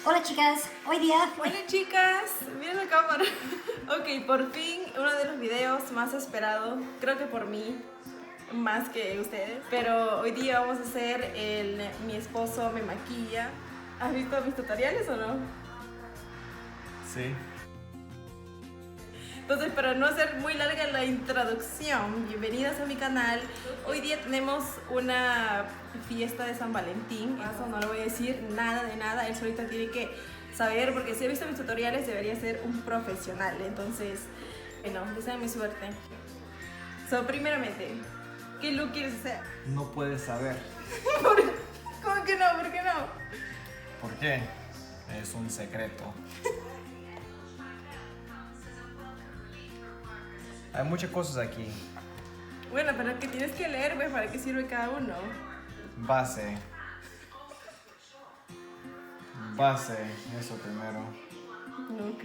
Hola chicas, hoy día... Hola chicas, miren la cámara. Ok, por fin uno de los videos más esperados, creo que por mí, más que ustedes. Pero hoy día vamos a hacer mi esposo me maquilla. ¿Has visto mis tutoriales o no? Sí. Entonces, para no hacer muy larga la introducción, bienvenidas a mi canal. Hoy día tenemos una fiesta de San Valentín. Eso no le voy a decir nada de nada, él solita tiene que saber, porque si ha visto mis tutoriales debería ser un profesional. Entonces, bueno, desea mi suerte. Primeramente, ¿qué look quieres hacer? No puedes saber. ¿Cómo que no? ¿Por qué no? ¿Por qué? Es un secreto. Hay muchas cosas aquí. Bueno, pero que tienes que leer, pues, para qué sirve cada uno. Base. Base, eso primero. Ok.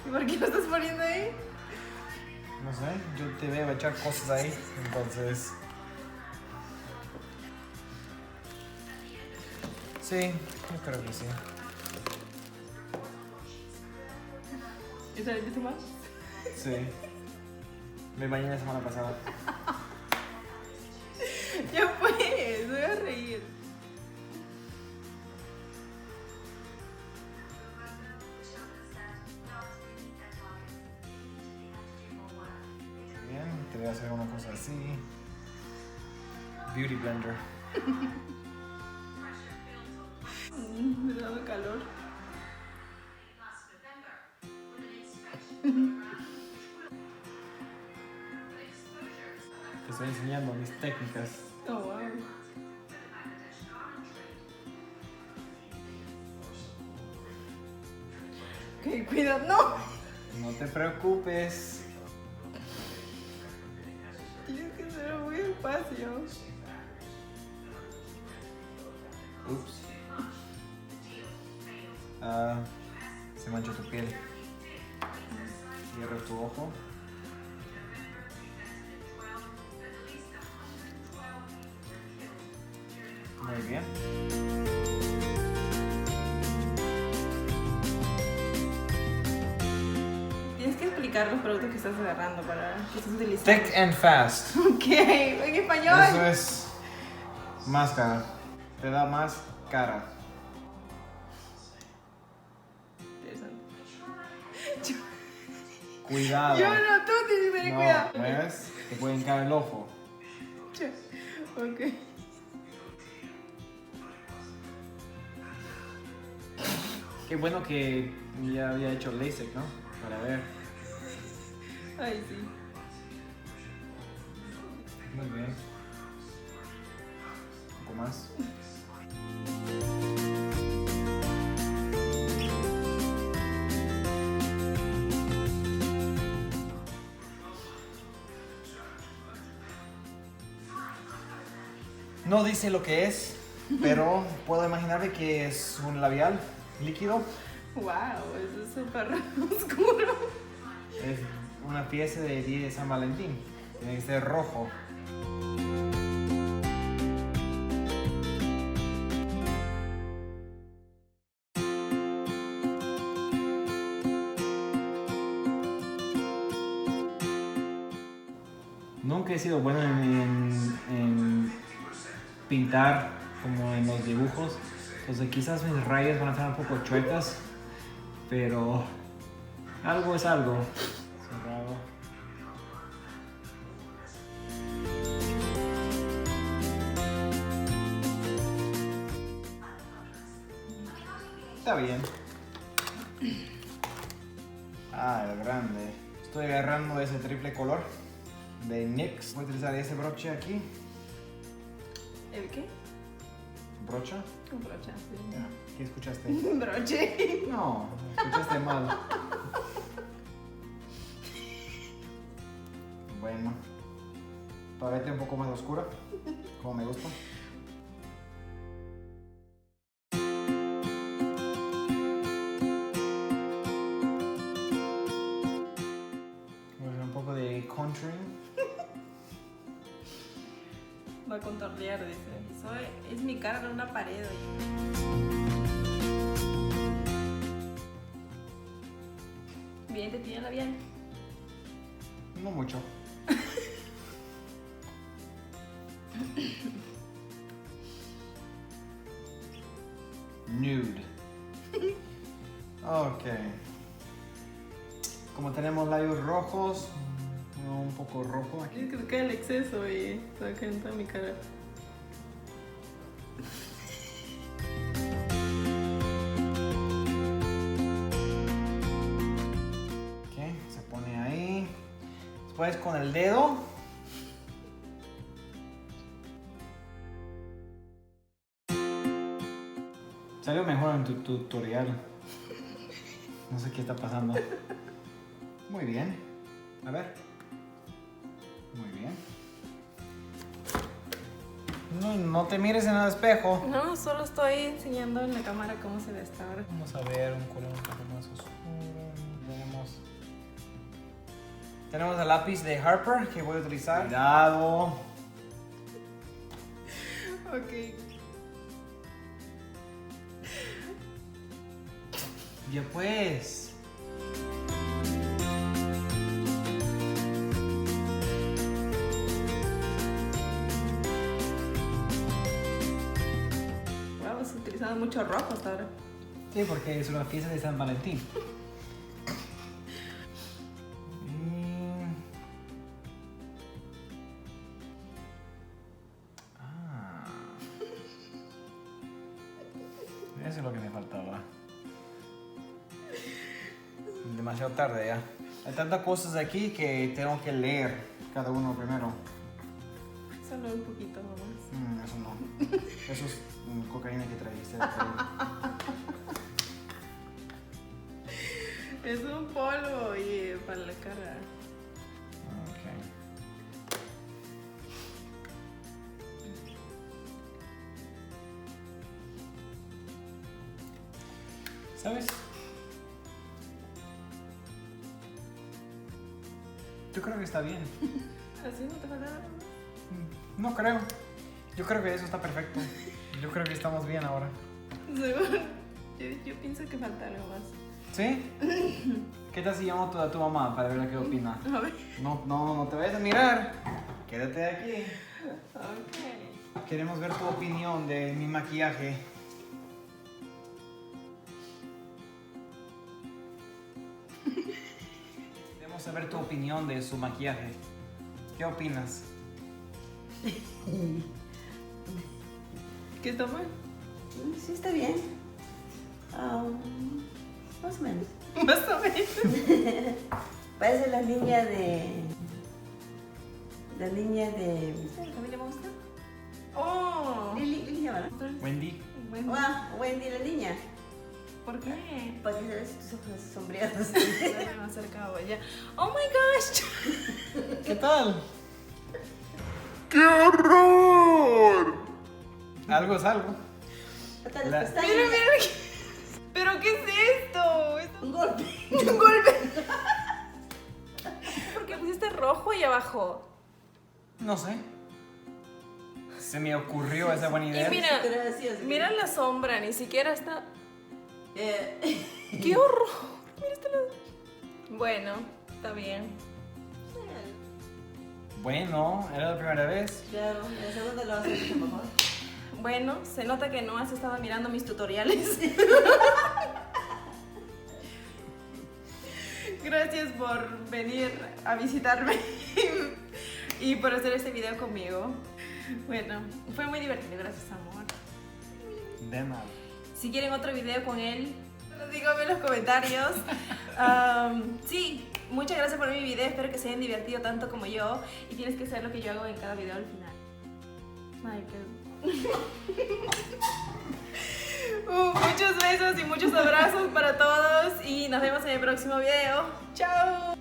¿Y por qué lo estás poniendo ahí? No sé, yo te veo echar cosas ahí, entonces... Sí, yo creo que sí. ¿Y saliste más? Sí. Me bañé la semana pasada. Ya pues, voy a reír. Bien, te voy a hacer una cosa así. Beauty blender. Me da calor. Te estoy enseñando mis técnicas. Oh, wow. Ok, cuidado, no. No te preocupes. Tienes que hacerlo muy despacio. Ups. Se manchó tu piel. Cierra tu ojo. Muy bien. Tienes que explicar los productos que estás agarrando para que estás utilizando. Thick and fast. Ok, en español. Eso es máscara. Te da más cara. Interesante. Cuidado. Yo no, tú tienes que tener cuidado. No, ¿ves? Te puede hincar el ojo. Ok. Qué bueno que ya había hecho LASIK, ¿no? Para ver. Ay, sí. Muy bien. Un poco más. No dice lo que es, pero puedo imaginarme que es un labial líquido. Wow, eso es súper oscuro. Es una pieza de día de San Valentín. Tiene que ser rojo. Nunca he sido bueno en pintar como en los dibujos. Entonces quizás mis rayas van a estar un poco chuecas, pero algo es algo. Cerrado. Está bien. Ah, el grande. Estoy agarrando ese triple color de NYX. Voy a utilizar ese broche aquí. ¿El qué? ¿Brocha? Un broche. Ya. ¿Qué escuchaste? Un broche. No, escuchaste mal. Bueno. Para verte un poco más oscura, como me gusta. poco de contouring. Va a contornear, dice. Es mi cara en una pared. Bien, ¿te tiene labial? No mucho. Nude. Ok. Como tenemos labios rojos, un poco rojo aquí. Es que se cae el exceso y se va a caer en toda mi cara. Ok, se pone ahí. Después con el dedo. Salió mejor en tu tutorial. No sé qué está pasando. Muy bien. A ver. Muy bien. No te mires en el espejo. No, solo estoy enseñando en la cámara cómo se ve esta hora. Vamos a ver un color un poco más oscuro. Tenemos el lápiz de Harper que voy a utilizar. Cuidado. Ok. Ya pues. Wow, has utilizado mucho rojo hasta ahora. Sí, porque es una fiesta de San Valentín. Eso es lo que me faltaba. Demasiado tarde ya. Hay tantas cosas aquí que tengo que leer cada uno primero. Solo un poquito nomás. Eso no. Eso es cocaína que trajiste. Es un polvo y para la cara. ¿Sabes? Yo creo que está bien. ¿Así no te falta nada? No creo. Yo creo que eso está perfecto. Yo creo que estamos bien ahora. Seguro. Yo pienso que falta algo más. ¿Sí? ¿Qué tal si llamo a tu mamá para ver qué opina? A ver. No te vayas a mirar. Quédate aquí. Ok. Queremos ver tu opinión de mi maquillaje. Queremos saber tu opinión de su maquillaje. ¿Qué opinas? ¿Qué está mal? Sí, está bien. Más o menos. Más o menos. Parece la niña de... La niña de... ¿Camila me gusta? ¡Oh! Lili se llama, ¿no? Wendy. Bueno, Wendy, la niña. ¿por qué? Para que se vean tus ojos sombreados. Me ha acercado ya. ¡Oh my gosh! ¿Qué tal? ¡Qué horror! Algo es algo. Hasta las La- pestañas. Mira, mira. ¿Pero qué es esto? Un golpe. Un golpe. ¿Por qué pusiste rojo ahí abajo? No sé. Se me ocurrió esa buena idea. Y mira, Gracias. mira la sombra, ni siquiera está... Eh, ¡Qué horror! Mira este lado. Bueno, está bien. Bueno, era la primera vez. Claro, la segunda la vas a hacer mucho mejor. Bueno, se nota que no has estado mirando mis tutoriales. Gracias por venir a visitarme y por hacer este video conmigo. Bueno, fue muy divertido, gracias amor. De nada. Si quieren otro video con él, díganme en los comentarios. Sí, muchas gracias por ver mi video, espero que se hayan divertido tanto como yo. Y tienes que hacer lo que yo hago en cada video al final. Ay, qué... Muchos besos y muchos abrazos para todos y nos vemos en el próximo video. ¡Chao!